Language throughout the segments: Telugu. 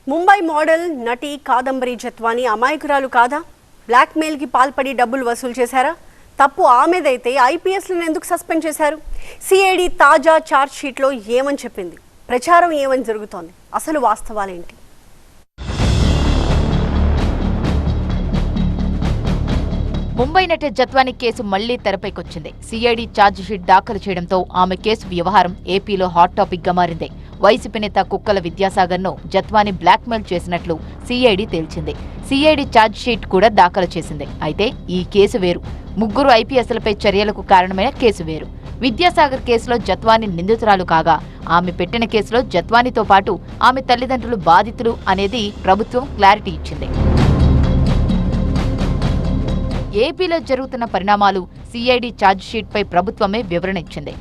ముంబై మోడల్ నటి కాదంబరి జత్వాని అమాయకురాలు కాదా? బ్లాక్మెయిల్కి పాల్పడి డబ్బులు వసూలు చేశారా? తప్పు ఆమెదైతే ఐపీఎస్లను ఎందుకు సస్పెండ్ చేశారు? సిఐడి తాజా ఛార్జ్ షీట్లో ఏమని చెప్పింది? ప్రచారం ఏమని జరుగుతోంది? అసలు వాస్తవాలేంటి? ముంబై నటి జత్వాని కేసు మళ్లీ తెరపైకొచ్చింది. సిఐడి ఛార్జ్ షీట్ దాఖలు చేయడంతో ఆమె కేసు వ్యవహారం ఏపీలో హాట్ టాపిక్ గా మారింది. వైసీపీ నేత కుక్కల విద్యాసాగర్ ను జత్వాని బ్లాక్మెయిల్ చేసినట్లు సిఐడి తేల్చింది. సిఐడి ఛార్జ్ షీట్ కూడా దాఖలు చేసింది. అయితే ఈ కేసు వేరు. ముగ్గురు ఐపీఎస్లపై చర్యలకు కారణమైన కేసు వేరు. విద్యాసాగర్ కేసులో జత్వాని నిందితురాలు కాగా, ఆమె పెట్టిన కేసులో జత్వానితో పాటు ఆమె తల్లిదండ్రులు బాధితులు అనేది ప్రభుత్వం క్లారిటీ ఇచ్చింది. ఏపీలో జరుగుతున్న పరిణామాలు సిఐడి ఛార్జ్ షీట్ పై ప్రభుత్వమే వివరణ ఇచ్చింది.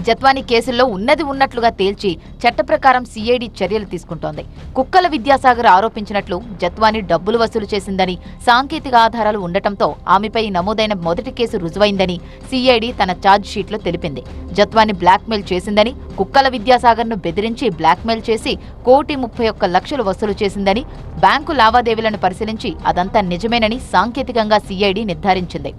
జత్వాని కేసుల్లో ఉన్నది ఉన్నట్లుగా తేల్చి చట్ట ప్రకారం సిఐడి చర్యలు తీసుకుంటోంది. కుక్కల విద్యాసాగర్ ఆరోపించినట్లు జత్వాని డబ్బులు వసూలు చేసిందని సాంకేతిక ఆధారాలు ఉండటంతో ఆమెపై నమోదైన మొదటి కేసు రుజువైందని సిఐడి తన ఛార్జ్ షీట్లో తెలిపింది. జత్వాని బ్లాక్మెయిల్ చేసిందని, కుక్కల విద్యాసాగర్ ను బెదిరించి బ్లాక్మెయిల్ చేసి 1,31,00,000 వసూలు చేసిందని, బ్యాంకు లావాదేవీలను పరిశీలించి అదంతా నిజమేనని సాంకేతికంగా సిఐడి నిర్ధారించింది.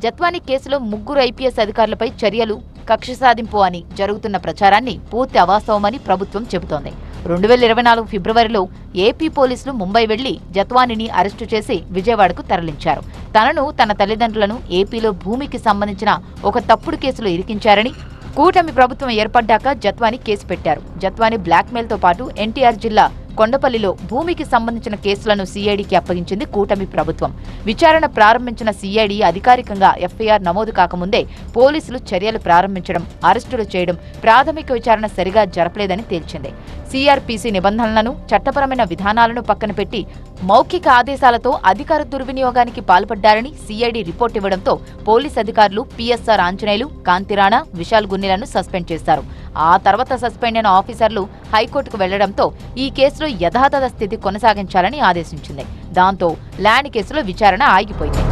జత్వాని కేసులో ముగ్గురు ఐపీఎస్ అధికారులపై చర్యలు కక్ష సాధింపు అని జరుగుతున్న ప్రచారాన్ని పూర్తి అవాస్తవమని ప్రభుత్వం చెబుతోంది. 2024 ఫిబ్రవరిలో ఏపీ పోలీసులు ముంబై వెళ్లి జత్వానిని అరెస్టు చేసి విజయవాడకు తరలించారు. తనను, తన తల్లిదండ్రులను ఏపీలో భూమికి సంబంధించిన ఒక తప్పుడు కేసులో ఇరికించారని, కూటమి ప్రభుత్వం ఏర్పడ్డాక జత్వాని కేసు పెట్టారు. జత్వాని బ్లాక్మెయిల్తో పాటు ఎన్టీఆర్ జిల్లా కొండపల్లిలో భూమికి సంబంధించిన కేసులను సిఐడికి అప్పగించింది కూటమి ప్రభుత్వం. విచారణ ప్రారంభించిన సిఐడి అధికారికంగా ఎఫ్ఐఆర్ నమోదు కాకముందే పోలీసులు చర్యలు ప్రారంభించడం, అరెస్టులు చేయడం, ప్రాథమిక విచారణ సరిగా జరపలేదని తేల్చింది. సిఆర్పిసి నిబంధనలను, చట్టపరమైన విధానాలను పక్కన పెట్టి మౌఖిక ఆదేశాలతో అధికార దుర్వినియోగానికి పాల్పడ్డారని సిఐడి రిపోర్ట్ ఇవ్వడంతో పోలీస్ అధికారులు పిఎస్ఆర్ ఆంజనేయులు, కాంతిరాణా, విశాల్ గున్నిలను సస్పెండ్ చేశారు. ఆ తర్వాత సస్పెండ్ అయిన ఆఫీసర్లు హైకోర్టుకు వెళ్లడంతో ఈ కేసులో యథాతథ స్థితి కొనసాగించాలని ఆదేశించింది. దాంతో ల్యాండ్ కేసులో విచారణ ఆగిపోయింది.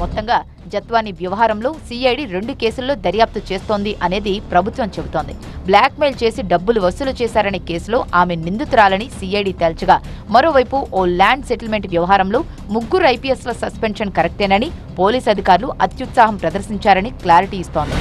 మొత్తంగా జత్వాని వ్యవహారంలో సిఐడి 2 కేసుల్లో దర్యాప్తు చేస్తోంది అనేది ప్రభుత్వం చెబుతోంది. బ్లాక్మెయిల్ చేసి డబ్బులు వసూలు చేశారనే కేసులో ఆమె నిందితురాలని సిఐడి తేల్చగా, మరోవైపు ఓ ల్యాండ్ సెటిల్మెంట్ వ్యవహారంలో ముగ్గురు ఐపీఎస్ల సస్పెన్షన్ కరెక్టేనని పోలీస్ అధికారులు అత్యుత్సాహం ప్రదర్శించారని క్లారిటీ ఇస్తోంది.